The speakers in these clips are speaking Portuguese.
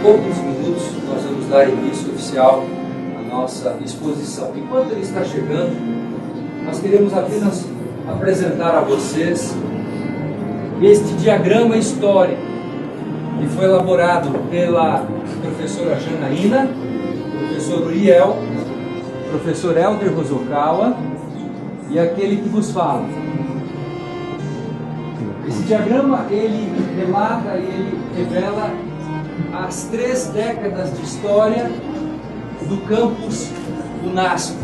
poucos minutos nós vamos dar início oficial à nossa exposição. Enquanto ele está chegando, nós queremos apenas apresentar a vocês este diagrama histórico que foi elaborado pela professora Janaína, professor Uriel, professor Helder Hosokawa e aquele que vos fala. Esse diagrama, ele relata e ele revela as 3 décadas de história do campus UNASP.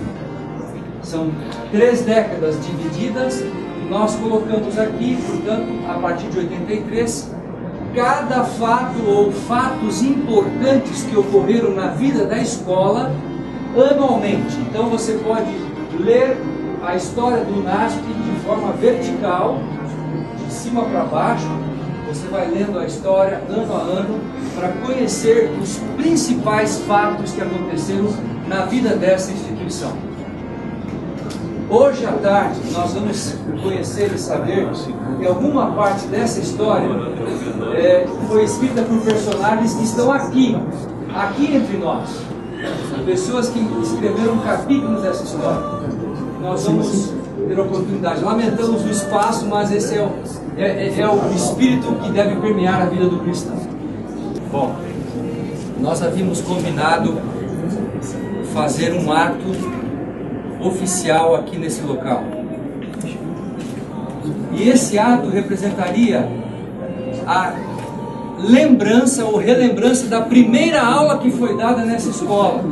São 3 décadas divididas e nós colocamos aqui, portanto, a partir de 83, cada fato ou fatos importantes que ocorreram na vida da escola anualmente. Então você pode ler a história do UNASP de forma vertical, de cima para baixo. Você vai lendo a história ano a ano para conhecer os principais fatos que aconteceram na vida dessa instituição. Hoje à tarde nós vamos conhecer e saber que alguma parte dessa história foi escrita por personagens que estão aqui entre nós. Pessoas que escreveram capítulos dessa história. Nós vamos ter a oportunidade. Lamentamos o espaço, mas esse é o espírito que deve permear a vida do cristão. Bom, nós havíamos combinado fazer um ato oficial aqui nesse local. E esse ato representaria a lembrança ou relembrança da primeira aula que foi dada nessa escola.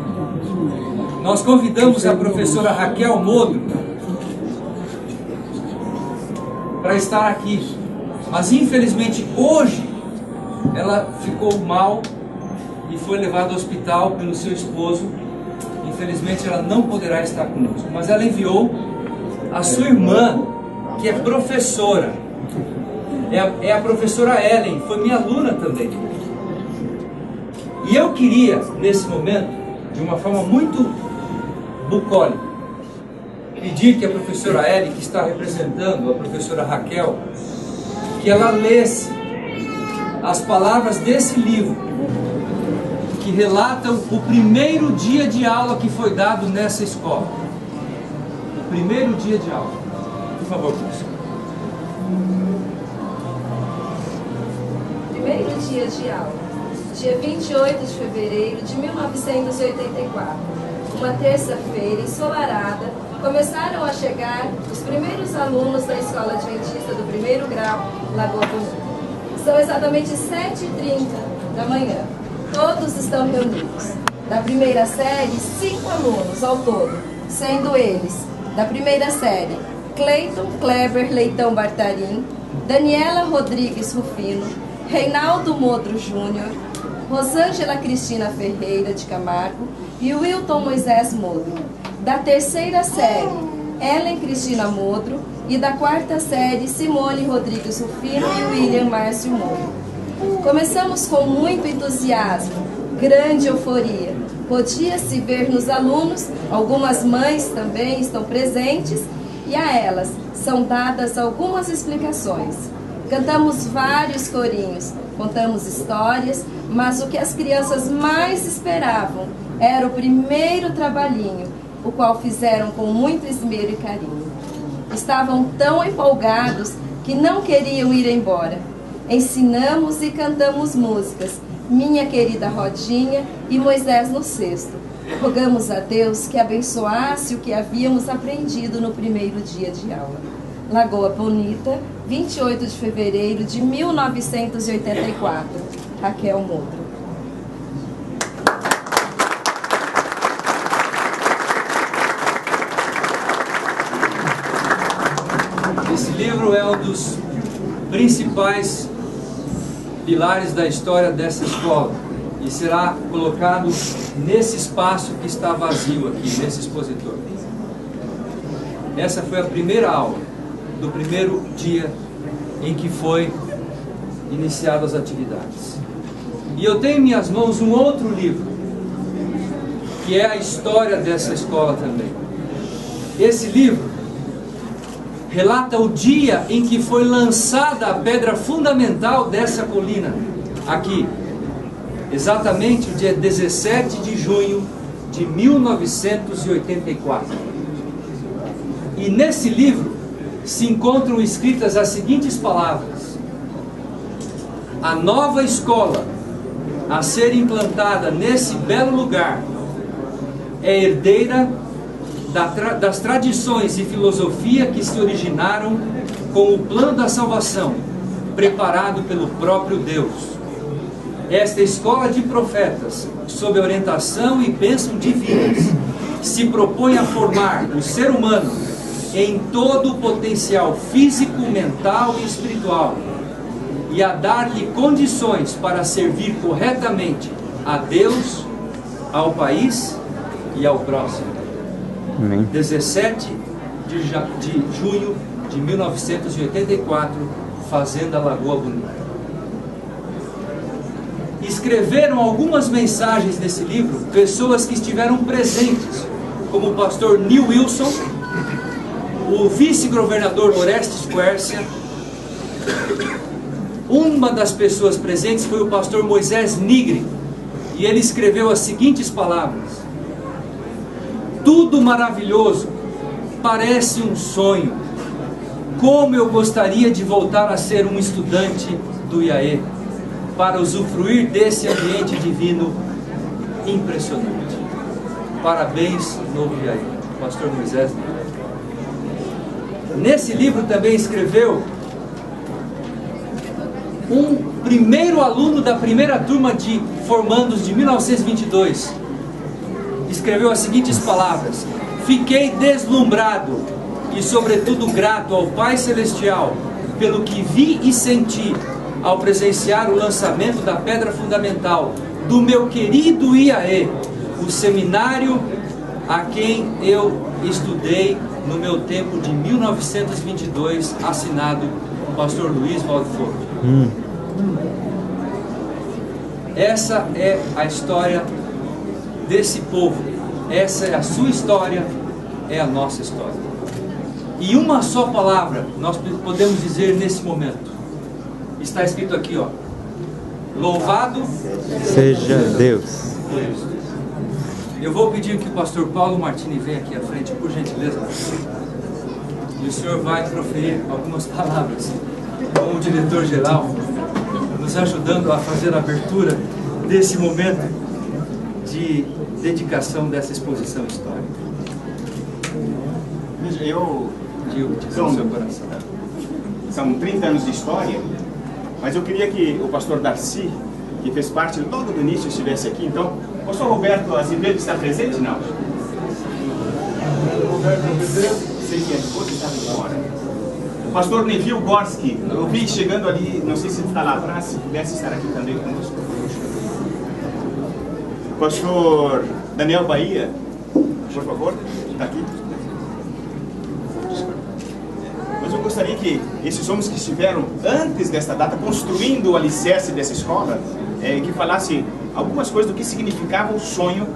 Nós convidamos a professora Raquel Modro para estar aqui, mas infelizmente hoje ela ficou mal e foi levada ao hospital pelo seu esposo. Infelizmente ela não poderá estar conosco, mas ela enviou a sua irmã, que é professora, é a professora Ellen, foi minha aluna também. E eu queria, nesse momento, de uma forma muito bucólica, pedir que a professora Ellen, que está representando a professora Raquel, que ela lesse as palavras desse livro, que relatam o primeiro dia de aula que foi dado nessa escola. O primeiro dia de aula. Por favor, professor. Primeiro dia de aula, dia 28 de fevereiro de 1984. Uma terça-feira ensolarada, começaram a chegar os primeiros alunos da Escola Adventista do primeiro grau, Lagoa Bonita. São exatamente 7h30 da manhã. Todos estão reunidos. Da primeira série, 5 alunos ao todo, sendo eles, da primeira série, Cleiton Kleber Leitão Bartarim, Daniela Rodrigues Rufino, Reinaldo Modro Júnior, Rosângela Cristina Ferreira de Camargo e Wilton Moisés Modro. Da terceira série, Ellen Cristina Modro e da quarta série, Simone Rodrigues Rufino e William Márcio Modro. Começamos com muito entusiasmo, grande euforia. Podia-se ver nos alunos, algumas mães também estão presentes, e a elas são dadas algumas explicações. Cantamos vários corinhos, contamos histórias, mas o que as crianças mais esperavam era o primeiro trabalhinho, o qual fizeram com muito esmero e carinho. Estavam tão empolgados que não queriam ir embora. Ensinamos e cantamos músicas, Minha Querida Rodinha e Moisés no Cesto. Rogamos a Deus que abençoasse o que havíamos aprendido no primeiro dia de aula. Lagoa Bonita, 28 de fevereiro de 1984. Raquel Modro. Esse livro é um dos principais pilares da história dessa escola e será colocado nesse espaço que está vazio aqui, nesse expositor. Essa foi a primeira aula do primeiro dia em que foi iniciadas as atividades. E eu tenho em minhas mãos um outro livro, que é a história dessa escola também. Esse livro relata o dia em que foi lançada a pedra fundamental dessa colina, aqui. exatamente o dia 17 de junho de 1984. E nesse livro se encontram escritas as seguintes palavras: a nova escola a ser implantada nesse belo lugar é herdeira das tradições e filosofia que se originaram com o plano da salvação preparado pelo próprio Deus. Esta escola de profetas, sob a orientação e bênção divinas, se propõe a formar o ser humano em todo o potencial físico, mental e espiritual, e a dar-lhe condições para servir corretamente a Deus, ao país e ao próximo. Amém. 17 de junho de 1984, Fazenda Lagoa Bonita. Escreveram algumas mensagens nesse livro pessoas que estiveram presentes, como o pastor Neil Wilson, o vice-governador Orestes Quercia. Uma das pessoas presentes foi o pastor Moisés Nigri, e ele escreveu as seguintes palavras: tudo maravilhoso, parece um sonho. Como eu gostaria de voltar a ser um estudante do IAE, para usufruir desse ambiente divino impressionante. Parabéns, novo IAE, pastor Moisés. Nesse livro também escreveu um primeiro aluno da primeira turma de formandos de 1922. Escreveu as seguintes palavras: fiquei deslumbrado e sobretudo grato ao Pai Celestial pelo que vi e senti ao presenciar o lançamento da pedra fundamental do meu querido IAE, o seminário a quem eu estudei no meu tempo de 1922, assinado pastor Luiz Waldford. Essa é a história desse povo, essa é a sua história, é a nossa história. E uma só palavra nós podemos dizer nesse momento. Está escrito aqui, ó: louvado seja Deus. Eu vou pedir que o pastor Paulo Martini venha aqui à frente, por gentileza. E o senhor vai proferir algumas palavras como diretor-geral, nos ajudando a fazer a abertura desse momento de dedicação dessa exposição histórica. Veja, eu... São 30 anos de história, mas eu queria que o pastor Darcy, que fez parte logo do início, estivesse aqui. Então, o pastor Roberto Azevedo está presente? Não? Roberto Azevedo? Sei que a esposa estava fora. O pastor Neville Gorski, eu vi chegando ali, não sei se ele está lá atrás, se pudesse estar aqui também conosco. O pastor Daniel Bahia, por favor, está aqui. Mas eu gostaria que esses homens que estiveram antes desta data construindo o alicerce dessa escola, que falassem algumas coisas do que significava o sonho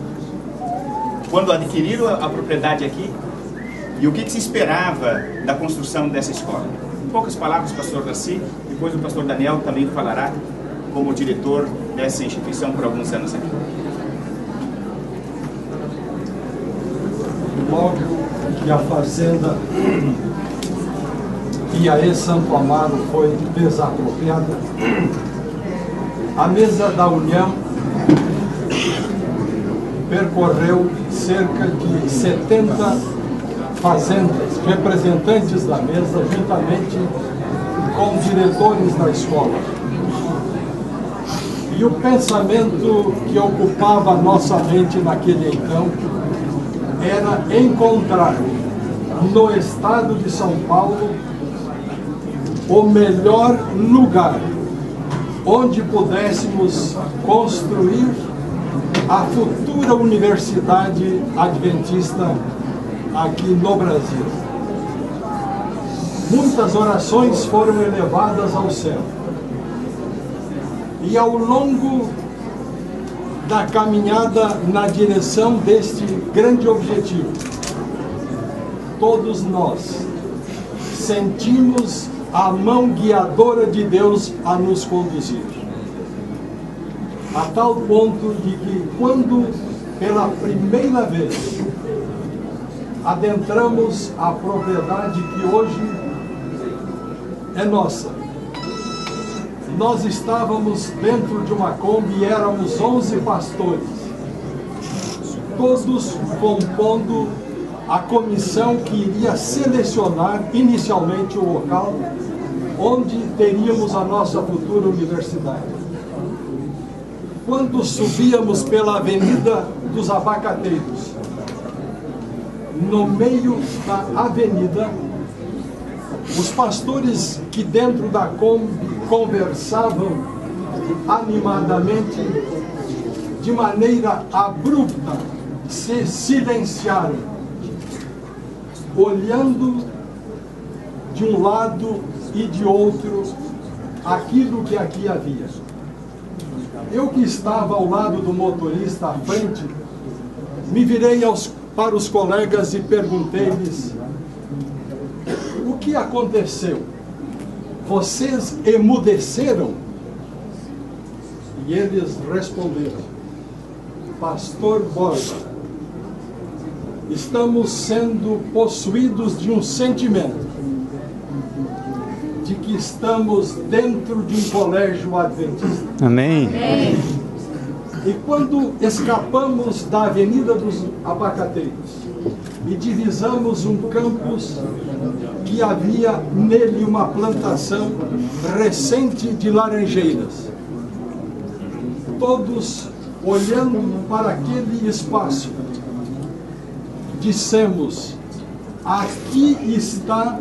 quando adquiriram a propriedade aqui e o que se esperava da construção dessa escola. Em poucas palavras, o pastor Darcy, depois o pastor Daniel também falará como diretor dessa instituição por alguns anos aqui. Logo que a fazenda IAE Santo Amaro foi desapropriada, a mesa da União percorreu cerca de 70 fazendas, representantes da mesa, juntamente com diretores da escola. E o pensamento que ocupava nossa mente naquele então era encontrar no estado de São Paulo o melhor lugar onde pudéssemos construir a futura universidade adventista aqui no Brasil. Muitas orações foram elevadas ao céu. E ao longo da caminhada na direção deste grande objetivo, todos nós sentimos a mão guiadora de Deus a nos conduzir. a tal ponto de que quando pela primeira vez adentramos a propriedade que hoje é nossa, nós estávamos dentro de uma Kombi e éramos 11 pastores, todos compondo a comissão que iria selecionar inicialmente o local onde teríamos a nossa futura universidade. Quando subíamos pela Avenida dos Abacateiros, no meio da avenida, os pastores que dentro da Kombi conversavam animadamente, de maneira abrupta, se silenciaram, olhando de um lado e de outro aquilo que aqui havia. Eu que estava ao lado do motorista à frente, me virei para os colegas e perguntei-lhes: o que aconteceu? Vocês emudeceram? E eles responderam: Pastor Borba, estamos sendo possuídos de um sentimento de que estamos dentro de um colégio adventista. Amém. E quando escapamos da Avenida dos Abacateiros e divisamos um campus que havia nele uma plantação recente de laranjeiras, todos olhando para aquele espaço, dissemos: aqui está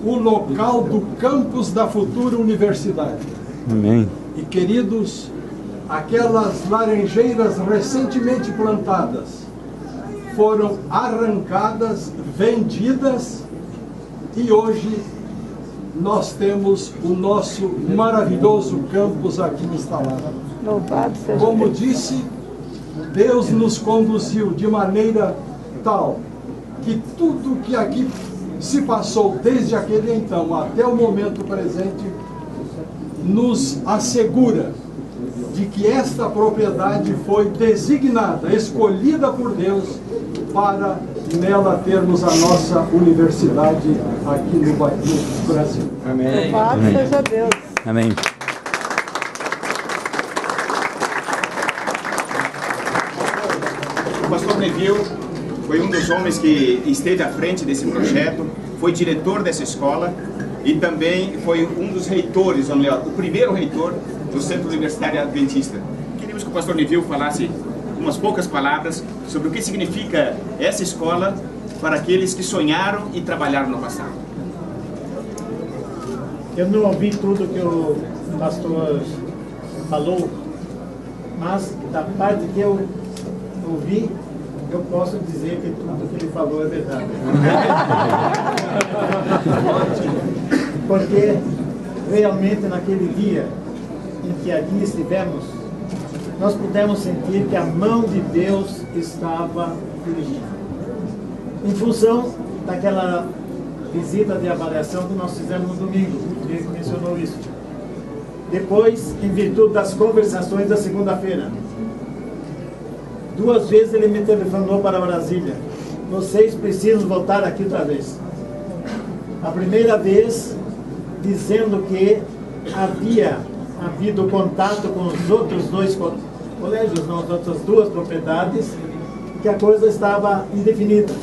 o local do campus da futura universidade. Amém. E queridos, aquelas laranjeiras recentemente plantadas foram arrancadas, vendidas, e hoje nós temos o nosso maravilhoso campus aqui instalado. Louvado seja Como Deus. disse, Deus nos conduziu de maneira tal que tudo que aqui se passou desde aquele então até o momento presente nos assegura de que esta propriedade foi designada, escolhida por Deus para nela termos a nossa universidade aqui no Brasil. Amém. Louvado Amém. seja Deus. Amém. O pastor Neville foi um dos homens que esteve à frente desse projeto, foi diretor dessa escola e também foi um dos reitores, ou melhor, o primeiro reitor do Centro Universitário Adventista. Queríamos que o pastor Neville falasse umas poucas palavras sobre o que significa essa escola para aqueles que sonharam e trabalharam no passado. Eu não ouvi tudo que o pastor falou, mas da parte que eu ouvi, eu posso dizer que tudo que ele falou é verdade. Porque realmente naquele dia em que aqui estivemos, nós pudemos sentir que a mão de Deus estava dirigindo. Em função daquela visita de avaliação que nós fizemos no domingo, o Diego mencionou isso. Depois, em virtude das conversações da segunda-feira, 2 vezes ele me telefonou para Brasília: vocês precisam voltar aqui outra vez. A primeira vez dizendo que havia havido contato com os outros 2 colégios, não, as outras 2 propriedades, que a coisa estava indefinida.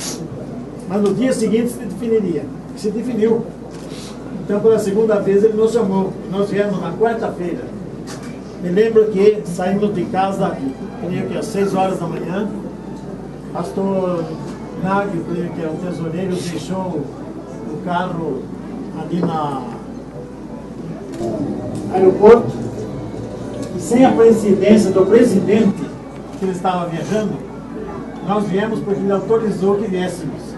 Mas no dia seguinte se definiria. Se definiu. Então, pela segunda vez ele nos chamou. Nós viemos na quarta-feira. Me lembro que saímos de casa, creio que às 6 horas da manhã. Pastor Nagel, creio que é o tesoureiro, deixou o carro ali na aeroporto. E sem a presidência do presidente, que ele estava viajando, nós viemos porque ele autorizou que viéssemos.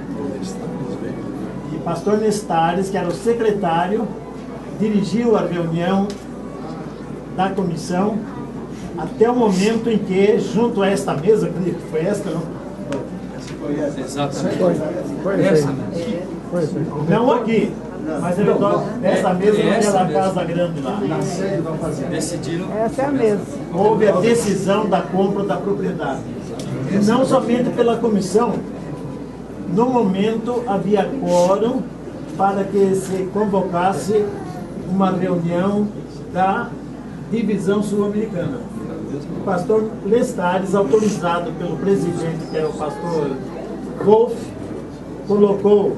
E pastor Nestares, que era o secretário, dirigiu a reunião da comissão até o momento em que, junto a esta mesa, creio que foi esta, não? Exatamente. Não aqui, Mas ele essa mesma naquela casa grande lá. Na sede da fazenda. Decidiram. Essa é a mesma. Houve a decisão da compra da propriedade. E não somente pela comissão. No momento havia quórum para que se convocasse uma reunião da divisão sul-americana. O pastor Lestares, autorizado pelo presidente, que era o pastor Wolf, colocou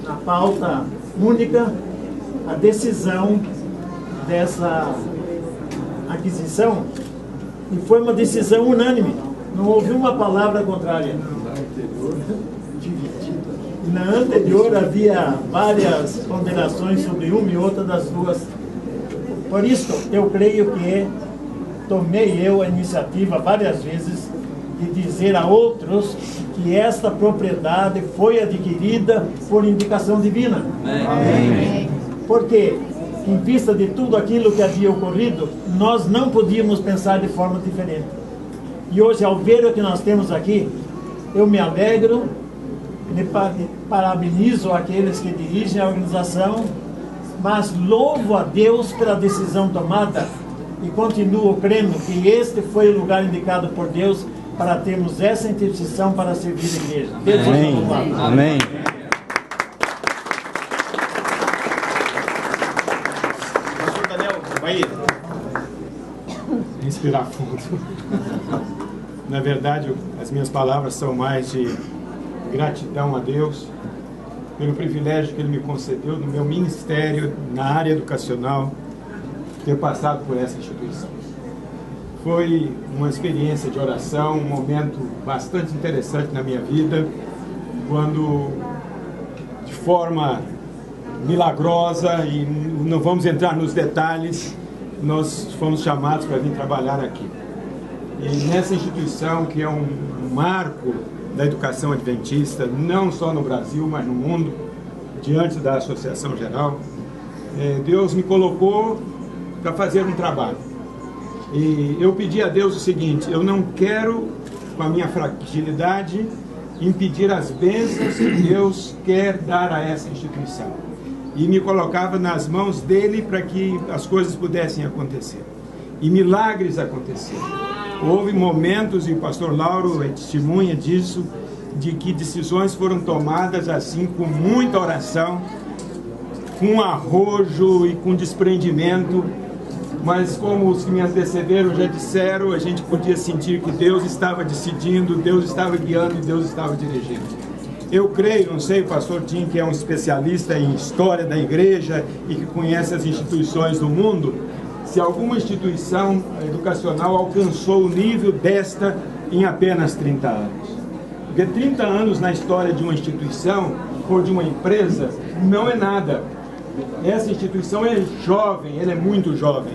na pauta única a decisão dessa aquisição, e foi uma decisão unânime, não houve uma palavra contrária. Na anterior havia várias ponderações sobre uma e outra das duas. Por isso, eu creio que tomei eu a iniciativa várias vezes de dizer a outros que esta propriedade foi adquirida por indicação divina. Amém. Porque, em vista de tudo aquilo que havia ocorrido, nós não podíamos pensar de forma diferente. E hoje, ao ver o que nós temos aqui, eu me alegro, me parabenizo aqueles que dirigem a organização, mas louvo a Deus pela decisão tomada e continuo crendo que este foi o lugar indicado por Deus para termos essa intercessão para servir a igreja. Deus seja louvado. Amém. Pastor Daniel, vai respirar fundo. Na verdade, as minhas palavras são mais de gratidão a Deus pelo privilégio que Ele me concedeu no meu ministério na área educacional, ter passado por essa instituição. Foi uma experiência de oração, um momento bastante interessante na minha vida, quando, de forma milagrosa, e não vamos entrar nos detalhes, nós fomos chamados para vir trabalhar aqui. E nessa instituição, que é um marco da educação adventista, não só no Brasil, mas no mundo, diante da Associação Geral, Deus me colocou para fazer um trabalho. E eu pedi a Deus o seguinte: eu não quero, com a minha fragilidade, impedir as bênçãos que Deus quer dar a essa instituição. E me colocava nas mãos dele para que as coisas pudessem acontecer. E milagres aconteceram. Houve momentos, e o pastor Lauro é testemunha disso, de que decisões foram tomadas assim, com muita oração, com arrojo e com desprendimento, mas como os que me antecederam já disseram, a gente podia sentir que Deus estava decidindo, Deus estava guiando e Deus estava dirigindo. Eu creio, não sei, o pastor Tim, que é um especialista em história da igreja e que conhece as instituições do mundo, se alguma instituição educacional alcançou o nível desta em apenas 30 anos. Porque 30 anos na história de uma instituição ou de uma empresa não é nada. Essa instituição é jovem, ela é muito jovem.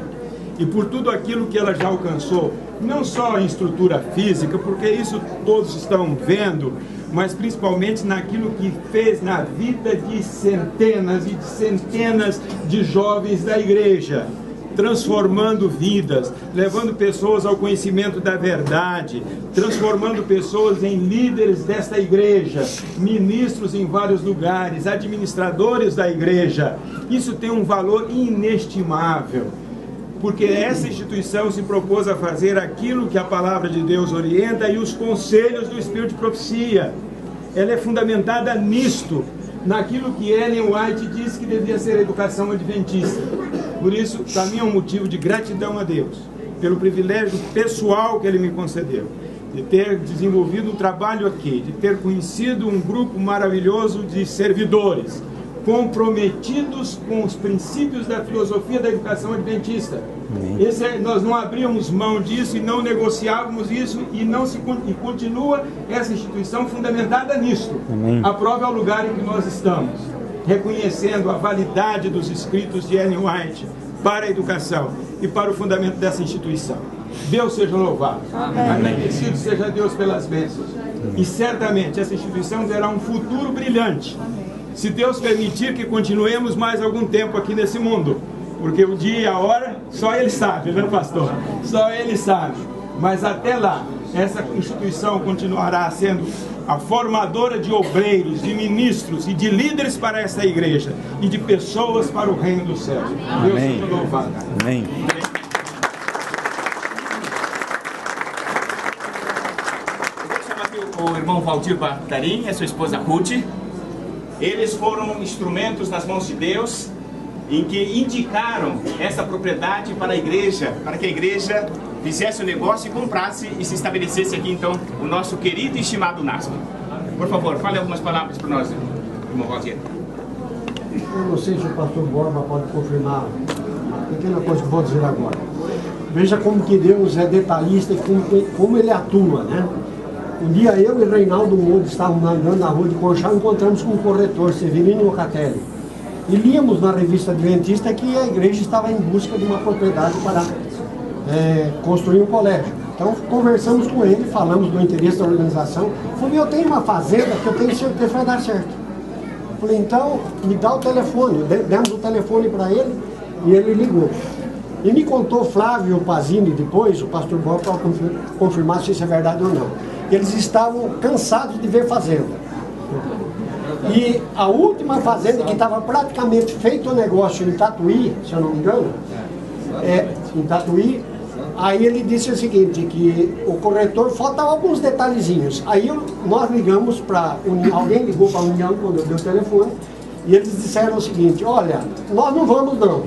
E por tudo aquilo que ela já alcançou, não só em estrutura física, porque isso todos estão vendo, mas principalmente naquilo que fez na vida de centenas e de centenas de jovens da igreja, transformando vidas, levando pessoas ao conhecimento da verdade, transformando pessoas em líderes desta igreja, ministros em vários lugares, administradores da igreja. Isso tem um valor inestimável, porque essa instituição se propôs a fazer aquilo que a palavra de Deus orienta e os conselhos do Espírito de Profecia. Ela é fundamentada nisto, naquilo que Ellen White disse que devia ser a educação adventista. Por isso, para mim é um motivo de gratidão a Deus, pelo privilégio pessoal que Ele me concedeu, de ter desenvolvido um trabalho aqui, de ter conhecido um grupo maravilhoso de servidores, comprometidos com os princípios da filosofia da educação adventista. Nós não abríamos mão disso e não negociávamos isso, e continua essa instituição fundamentada nisto. A prova é o lugar em que nós estamos, reconhecendo a validade dos escritos de Ellen White para a educação e para o fundamento dessa instituição. Deus seja louvado. Agradecido seja Deus pelas bênçãos. E certamente essa instituição terá um futuro brilhante, se Deus permitir que continuemos mais algum tempo aqui nesse mundo, porque o dia e a hora só Ele sabe, né, pastor? Só Ele sabe. Mas até lá, essa instituição continuará sendo a formadora de obreiros, de ministros e de líderes para essa igreja e de pessoas para o reino dos céus. Deus seja louvado. Amém. O irmão Valdir Bartarim e a sua esposa Ruth. Eles foram instrumentos nas mãos de Deus em que indicaram essa propriedade para a igreja, para que a igreja fizesse o negócio e comprasse e se estabelecesse aqui então o nosso querido e estimado NASP. Por favor, fale algumas palavras para nós, irmão Valdir. Eu não sei se o pastor Borba pode confirmar uma pequena coisa que eu vou dizer agora. Veja como que Deus é detalhista e como ele atua, né? Um dia eu e Reinaldo Moura estávamos andando na rua de Conchal e encontramos com um corretor, Severino Locatelli. E líamos na revista Adventista que a igreja estava em busca de uma propriedade para construir um colégio. Então conversamos com ele, falamos do interesse da organização. Falei, eu tenho uma fazenda que eu tenho certeza que vai dar certo. Falei, então me dá o telefone. Demos o telefone para ele e ele ligou. E me contou Flávio Pazini depois, o pastor Bob, para confirmar se isso é verdade ou não. Eles estavam cansados de ver fazenda. E a última fazenda que estava praticamente feito o negócio em Tatuí, se eu não me engano, em Tatuí, aí ele disse o seguinte, que o corretor faltava alguns detalhezinhos. Aí nós ligamos para alguém ligou para a União quando eu dei o telefone, e eles disseram o seguinte, olha, nós não vamos não,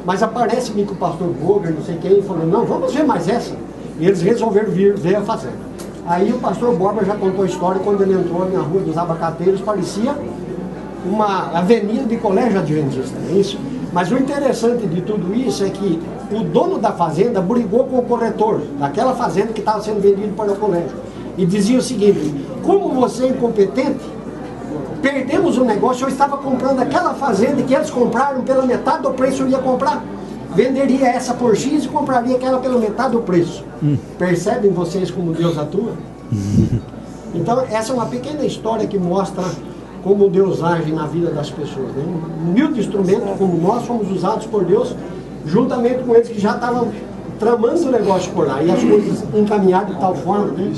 mas aparece-me que o pastor Boger, não sei quem, falou, não, vamos ver mais essa. E eles resolveram vir ver a fazenda. Aí o pastor Borba já contou a história, quando ele entrou na Rua dos Abacateiros, parecia uma avenida de colégio adventista, é isso? Mas o interessante de tudo isso é que o dono da fazenda brigou com o corretor daquela fazenda que estava sendo vendida para o colégio. E dizia o seguinte, como você é incompetente, perdemos o negócio, eu estava comprando aquela fazenda que eles compraram pela metade do preço, eu ia comprar. Venderia essa por X e compraria aquela pela metade do preço. Percebem vocês como Deus atua? Então, essa é uma pequena história que mostra como Deus age na vida das pessoas, né? Um humilde instrumento como nós fomos usados por Deus, juntamente com eles que já estavam tramando o negócio por lá. E as coisas encaminharam de tal forma, né?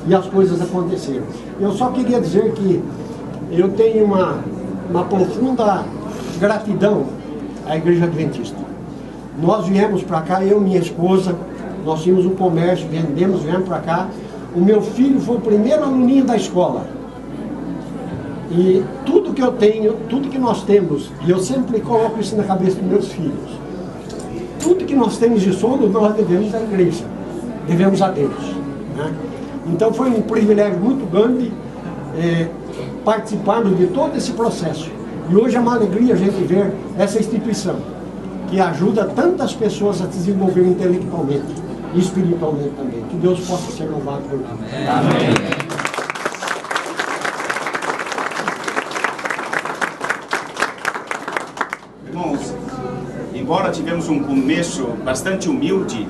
E as coisas aconteceram. Eu só queria dizer que eu tenho uma profunda gratidão à Igreja Adventista. Nós viemos para cá, eu e minha esposa, nós tínhamos um comércio, viemos para cá. O meu filho foi o primeiro aluninho da escola. E tudo que eu tenho, tudo que nós temos, e eu sempre coloco isso na cabeça dos meus filhos, tudo que nós temos de sono, nós devemos à igreja, devemos a Deus, né? Então foi um privilégio muito grande participarmos de todo esse processo. E hoje é uma alegria a gente ver essa instituição, que ajuda tantas pessoas a se desenvolver intelectualmente e espiritualmente também. Que Deus possa ser louvado por nós. Amém. Irmãos, embora tivemos um começo bastante humilde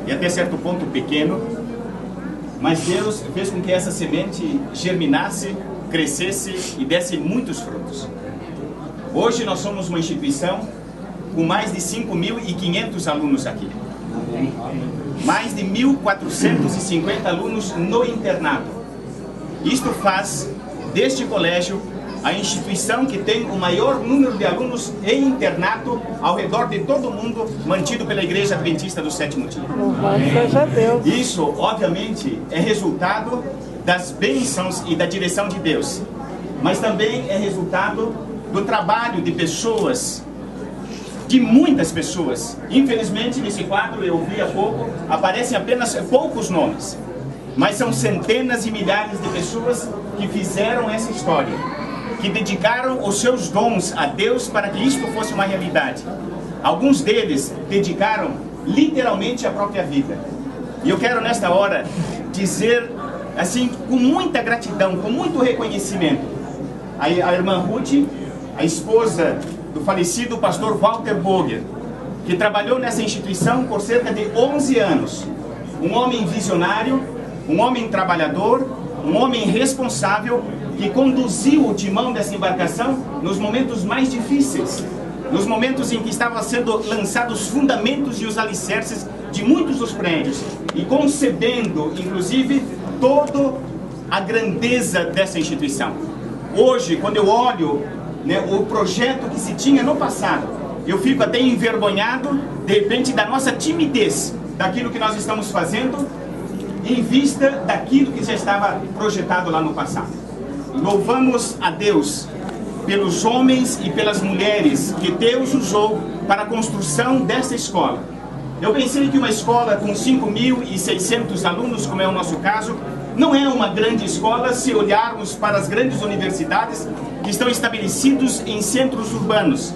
e até certo ponto pequeno, mas Deus fez com que essa semente germinasse, crescesse e desse muitos frutos. Hoje nós somos uma instituição com mais de 5.500 alunos aqui. Mais de 1.450 alunos no internato. Isto faz deste colégio a instituição que tem o maior número de alunos em internato ao redor de todo o mundo, mantido pela Igreja Adventista do Sétimo Dia. Louvado seja Deus. Isso, obviamente, é resultado das bênçãos e da direção de Deus, mas também é resultado do trabalho de pessoas, de muitas pessoas. Infelizmente, nesse quadro, eu vi há pouco, aparecem apenas poucos nomes, mas são centenas e milhares de pessoas que fizeram essa história, que dedicaram os seus dons a Deus para que isto fosse uma realidade. Alguns deles dedicaram literalmente a própria vida. E eu quero nesta hora dizer, assim, com muita gratidão, com muito reconhecimento, a irmã Ruth, a esposa do falecido pastor Walter Boger, que trabalhou nessa instituição por cerca de 11 anos. Um homem visionário, um homem trabalhador, um homem responsável, que conduziu o timão dessa embarcação nos momentos mais difíceis, nos momentos em que estavam sendo lançados os fundamentos e os alicerces de muitos dos prédios e concebendo, inclusive, toda a grandeza dessa instituição. Hoje, quando eu olho, né, o projeto que se tinha no passado, eu fico até envergonhado, de repente, da nossa timidez, daquilo que nós estamos fazendo, em vista daquilo que já estava projetado lá no passado. Louvamos a Deus pelos homens e pelas mulheres que Deus usou para a construção dessa escola. Eu pensei que uma escola com 5.600 alunos, como é o nosso caso, não é uma grande escola se olharmos para as grandes universidades que estão estabelecidos em centros urbanos.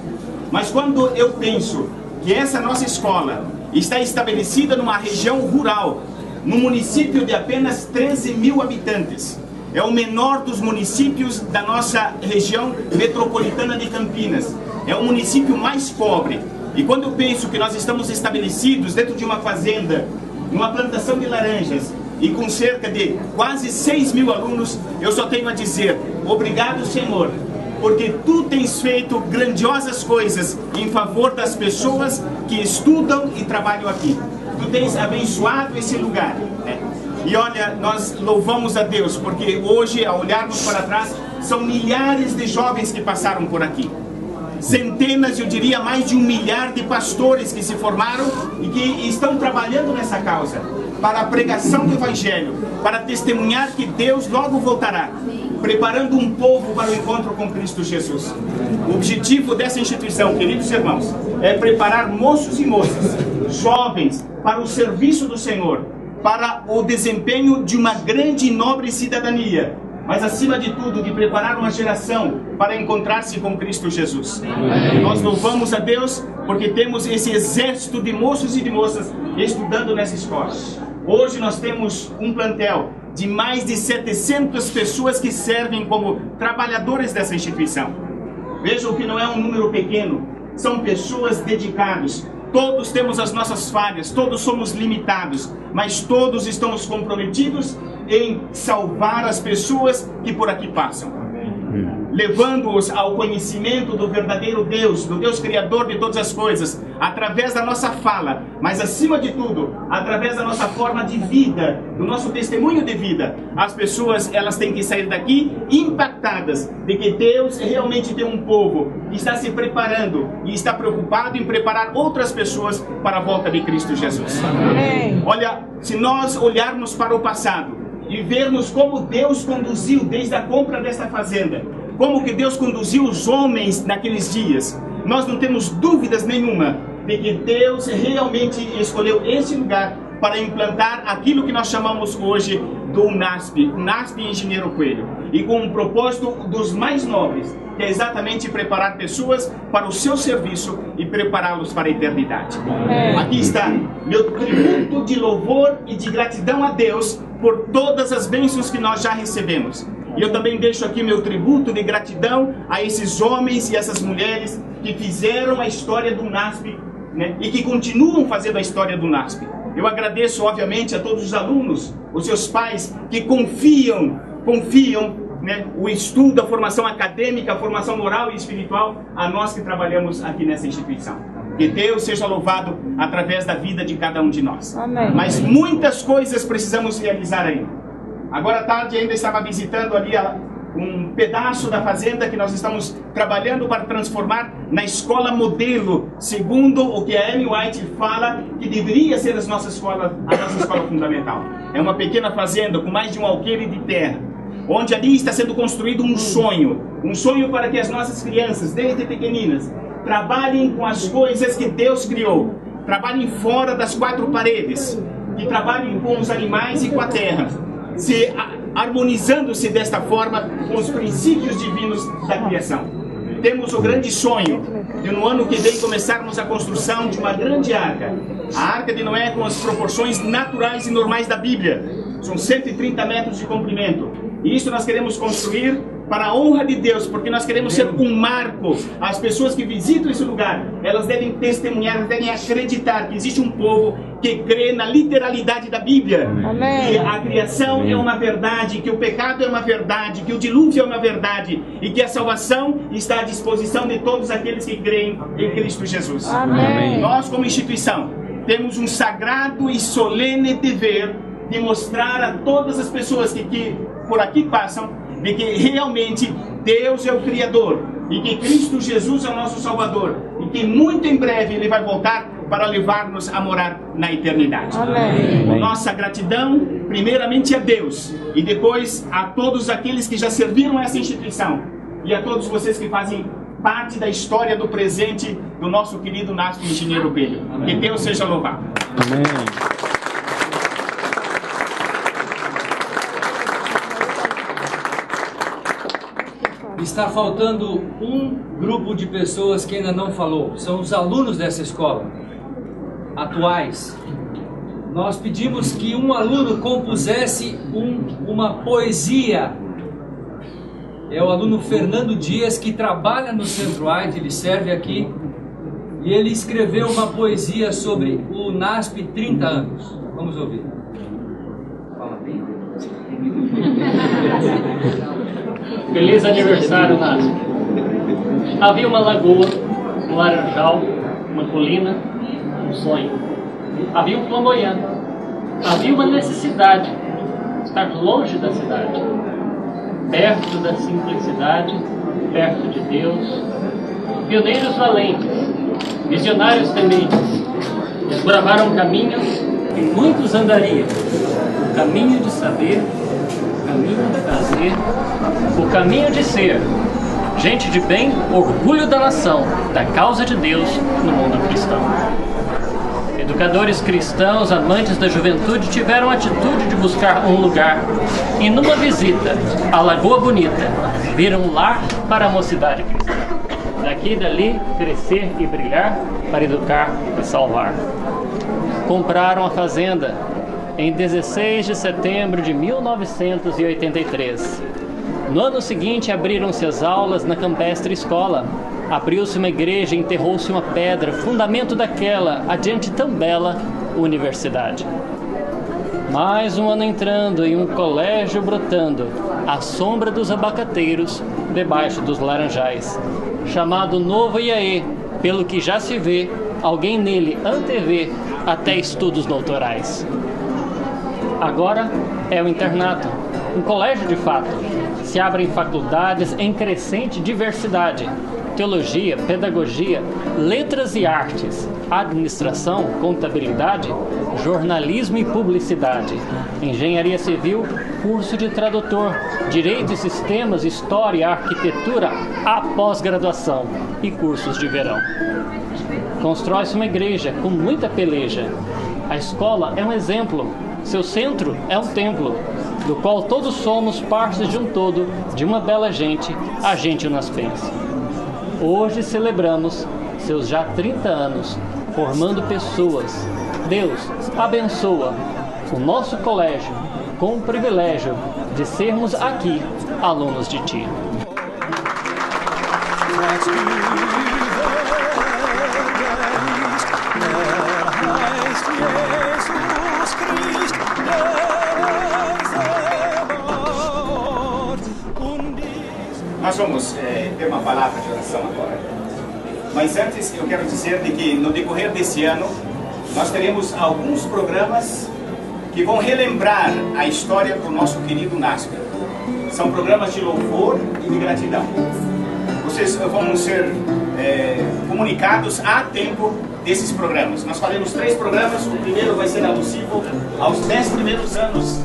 Mas quando eu penso que essa nossa escola está estabelecida numa região rural, num município de apenas 13 mil habitantes, é o menor dos municípios da nossa região metropolitana de Campinas, é o município mais pobre. E quando eu penso que nós estamos estabelecidos dentro de uma fazenda, numa plantação de laranjas, e com cerca de quase 6 mil alunos, eu só tenho a dizer, obrigado, Senhor, porque Tu tens feito grandiosas coisas em favor das pessoas que estudam e trabalham aqui. Tu tens abençoado esse lugar, né? E olha, nós louvamos a Deus, porque hoje, ao olharmos para trás, são milhares de jovens que passaram por aqui. Centenas, eu diria mais de 1 milhar de pastores que se formaram e que estão trabalhando nessa causa, para a pregação do Evangelho, para testemunhar que Deus logo voltará, preparando um povo para o encontro com Cristo Jesus. O objetivo dessa instituição, queridos irmãos, é preparar moços e moças, jovens, para o serviço do Senhor, para o desempenho de uma grande e nobre cidadania, mas acima de tudo, de preparar uma geração para encontrar-se com Cristo Jesus. Amém. Nós louvamos a Deus porque temos esse exército de moços e de moças estudando nessa escola. Hoje nós temos um plantel de mais de 700 pessoas que servem como trabalhadores dessa instituição. Vejam que não é um número pequeno, são pessoas dedicadas. Todos temos as nossas falhas, todos somos limitados, mas todos estamos comprometidos em salvar as pessoas que por aqui passam, levando-os ao conhecimento do verdadeiro Deus, do Deus Criador de todas as coisas, através da nossa fala, mas acima de tudo, através da nossa forma de vida, do nosso testemunho de vida. As pessoas, elas têm que sair daqui impactadas de que Deus realmente tem um povo que está se preparando e está preocupado em preparar outras pessoas para a volta de Cristo Jesus. Amém. Olha, se nós olharmos para o passado e vermos como Deus conduziu desde a compra desta fazenda, como que Deus conduziu os homens naqueles dias, nós não temos dúvidas nenhuma de que Deus realmente escolheu esse lugar para implantar aquilo que nós chamamos hoje do UNASP, UNASP Engenheiro Coelho, e com um propósito dos mais nobres, que é exatamente preparar pessoas para o seu serviço e prepará-los para a eternidade. Aqui está meu tributo de louvor e de gratidão a Deus por todas as bênçãos que nós já recebemos. E eu também deixo aqui meu tributo de gratidão a esses homens e essas mulheres que fizeram a história do UNASP, né, e que continuam fazendo a história do UNASP. Eu agradeço, obviamente, a todos os alunos, os seus pais, que confiam, né, o estudo, a formação acadêmica, a formação moral e espiritual a nós que trabalhamos aqui nessa instituição. Que Deus seja louvado através da vida de cada um de nós. Amém. Mas muitas coisas precisamos realizar ainda. Agora à tarde ainda estava visitando ali um pedaço da fazenda que nós estamos trabalhando para transformar na escola modelo, segundo o que a Ellen White fala que deveria ser a nossa escola fundamental. É uma pequena fazenda com mais de um alqueire de terra, onde ali está sendo construído um sonho para que as nossas crianças, desde pequeninas, trabalhem com as coisas que Deus criou, trabalhem fora das 4 paredes, que trabalhem com os animais e com a terra, harmonizando-se desta forma com os princípios divinos da criação. Temos o grande sonho de no ano que vem começarmos a construção de uma grande arca. A Arca de Noé com as proporções naturais e normais da Bíblia. São 130 metros de comprimento. E isso nós queremos construir para a honra de Deus, porque nós queremos ser um marco. As pessoas que visitam esse lugar, elas devem testemunhar, elas devem acreditar que existe um povo que crê na literalidade da Bíblia. Amém. Que a criação é uma verdade, que o pecado é uma verdade, que o dilúvio é uma verdade e que a salvação está à disposição de todos aqueles que creem em Cristo Jesus. Amém. Nós, como instituição, temos um sagrado e solene dever de mostrar a todas as pessoas que por aqui passam de que realmente Deus é o Criador e que Cristo Jesus é o nosso Salvador e que muito em breve Ele vai voltar para levar-nos a morar na eternidade. Amém. Nossa gratidão, primeiramente a Deus e depois a todos aqueles que já serviram essa instituição e a todos vocês que fazem parte da história do presente do nosso querido NASP Engenheiro Pelho. Que Deus seja louvado. Amém. Está faltando um grupo de pessoas que ainda não falou. São os alunos dessa escola, atuais. Nós pedimos que um aluno compusesse uma poesia. É o aluno Fernando Dias, que trabalha no Centro AID, ele serve aqui. E ele escreveu uma poesia sobre o NASP 30 anos. Vamos ouvir. Fala bem. Feliz aniversário, NASP. Havia uma lagoa, um laranjal, uma colina, um sonho. Havia um flamboyante. Havia uma necessidade, estar longe da cidade, perto da simplicidade, perto de Deus. Pioneiros valentes, visionários tementes, desbravaram caminhos que muitos andariam. O caminho de saber, o caminho de fazer, o caminho de ser. Gente de bem, orgulho da nação, da causa de Deus no mundo cristão. Educadores cristãos, amantes da juventude, tiveram a atitude de buscar um lugar. E numa visita à Lagoa Bonita, viram um lar para a mocidade cristã. Daqui e dali, crescer e brilhar para educar e salvar. Compraram a fazenda em 16 de setembro de 1983. No ano seguinte, abriram-se as aulas na campestre escola. Abriu-se uma igreja, enterrou-se uma pedra, fundamento daquela, adiante tão bela, universidade. Mais um ano entrando e um colégio brotando, à sombra dos abacateiros, debaixo dos laranjais. Chamado Novo IAE, pelo que já se vê, alguém nele antevê até estudos doutorais. Agora é o internato, um colégio de fato. Se abrem faculdades em crescente diversidade. Teologia, pedagogia, letras e artes, administração, contabilidade, jornalismo e publicidade, engenharia civil, curso de tradutor, direito e sistemas, história, arquitetura, a pós-graduação e cursos de verão. Constrói-se uma igreja com muita peleja. A escola é um exemplo, seu centro é um templo, do qual todos somos partes de um todo, de uma bela gente, a gente naspense. Hoje celebramos seus já 30 anos, formando pessoas. Deus abençoa o nosso colégio com o privilégio de sermos aqui alunos de Ti. Nós vamos ter uma palavra de oração agora. Mas antes eu quero dizer de que no decorrer desse ano nós teremos alguns programas que vão relembrar a história do nosso querido NASP. São programas de louvor e de gratidão. Vocês vão ser comunicados a tempo desses programas. Nós faremos 3 programas. O primeiro vai ser alusivo aos 10 primeiros anos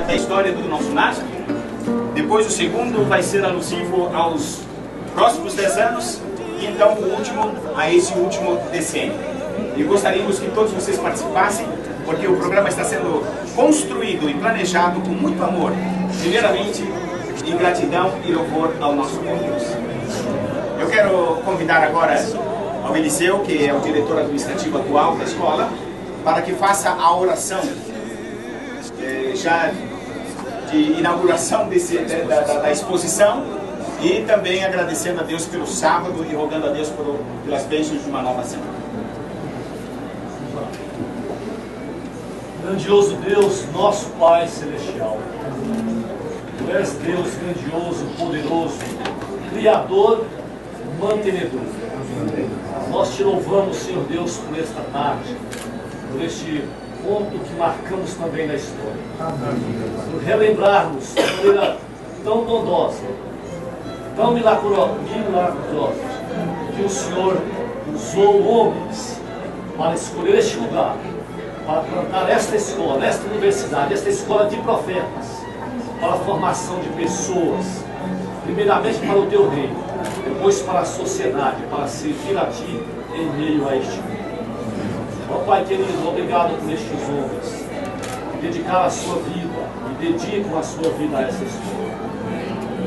da história do nosso NASP. Depois o segundo vai ser alusivo aos próximos 10 anos. E então o último a esse último decênio. E gostaríamos que todos vocês participassem, porque o programa está sendo construído e planejado com muito amor. Primeiramente, em gratidão e louvor ao nosso bom Deus. Eu quero convidar agora ao Eliseu, que é o diretor administrativo atual da escola, para que faça a oração já de inauguração da exposição, e também agradecendo a Deus pelo sábado e rogando a Deus pelas bênçãos de uma nova semana. Grandioso Deus, nosso Pai Celestial, Tu és Deus grandioso, poderoso, Criador, mantenedor. Nós Te louvamos, Senhor Deus, por esta tarde. por este ponto que marcamos também na história. Por relembrarmos de maneira tão bondosa, tão milagrosa, que o Senhor usou homens para escolher este lugar, para plantar esta escola, esta universidade, esta escola de profetas, para a formação de pessoas, primeiramente para o teu reino, depois para a sociedade, para servir a ti em meio a este mundo. Ó Pai querido, obrigado por estes homens, que dedicaram a sua vida e dedicam a sua vida a essa escola.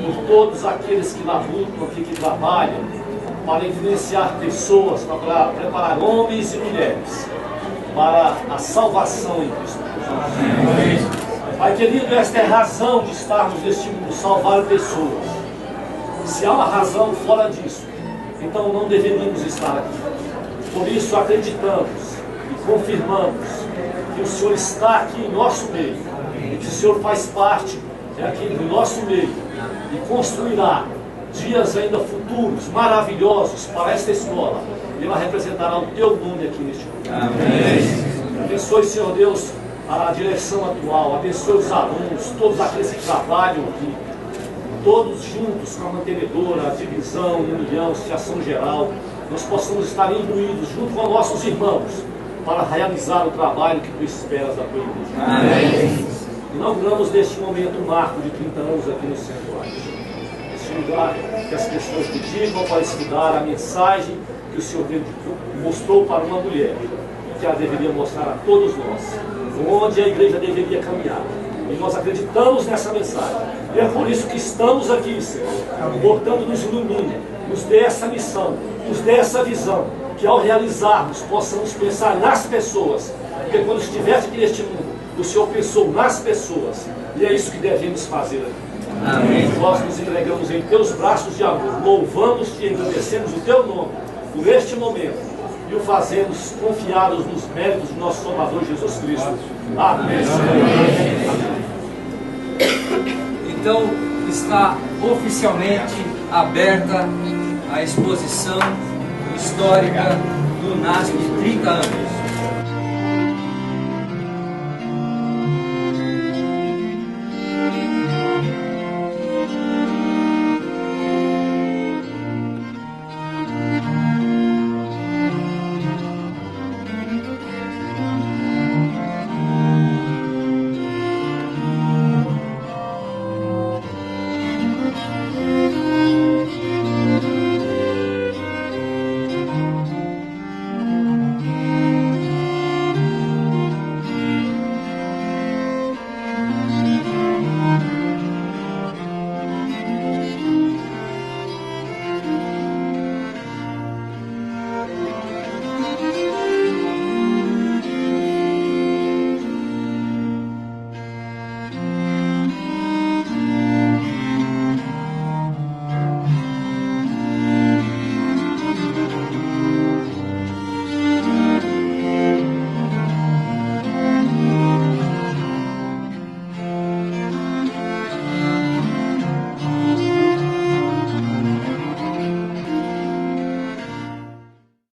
Por todos aqueles que labutam aqui, que trabalham, para influenciar pessoas, para preparar homens e mulheres para a salvação em Cristo Jesus. Pai querido, esta é a razão de estarmos neste mundo, salvar pessoas. Se há uma razão fora disso, então não deveríamos estar aqui. Por isso acreditamos e confirmamos que o Senhor está aqui em nosso meio, e que o Senhor faz parte aqui do nosso meio e construirá dias ainda futuros, maravilhosos para esta escola. E ela representará o teu nome aqui neste lugar. Amém. Abençoe, Senhor Deus, a direção atual, abençoe os alunos, todos aqueles que trabalham aqui, todos juntos com a mantenedora, a divisão, união, associação geral, nós possamos estar imbuídos junto com nossos irmãos para realizar o trabalho que tu esperas da tua igreja. Amém. Inauguramos neste momento um marco de 30 anos aqui no Santuário. Este lugar que as pessoas dedicam para estudar a mensagem que o Senhor mostrou para uma mulher, que ela deveria mostrar a todos nós, onde a igreja deveria caminhar. E nós acreditamos nessa mensagem. E é por isso que estamos aqui, Senhor. Portanto, nos ilumine, nos dê essa missão, nos dê essa visão, que ao realizarmos possamos pensar nas pessoas. Porque quando estivesse aqui neste mundo, o Senhor pensou nas pessoas. E é isso que devemos fazer aqui. Amém. Nós nos entregamos em teus braços de amor, louvamos-te e agradecemos o teu nome por este momento e o fazemos confiados nos méritos do nosso Salvador Jesus Cristo. Amém. Então está oficialmente aberta a exposição histórica do NASP 30 anos.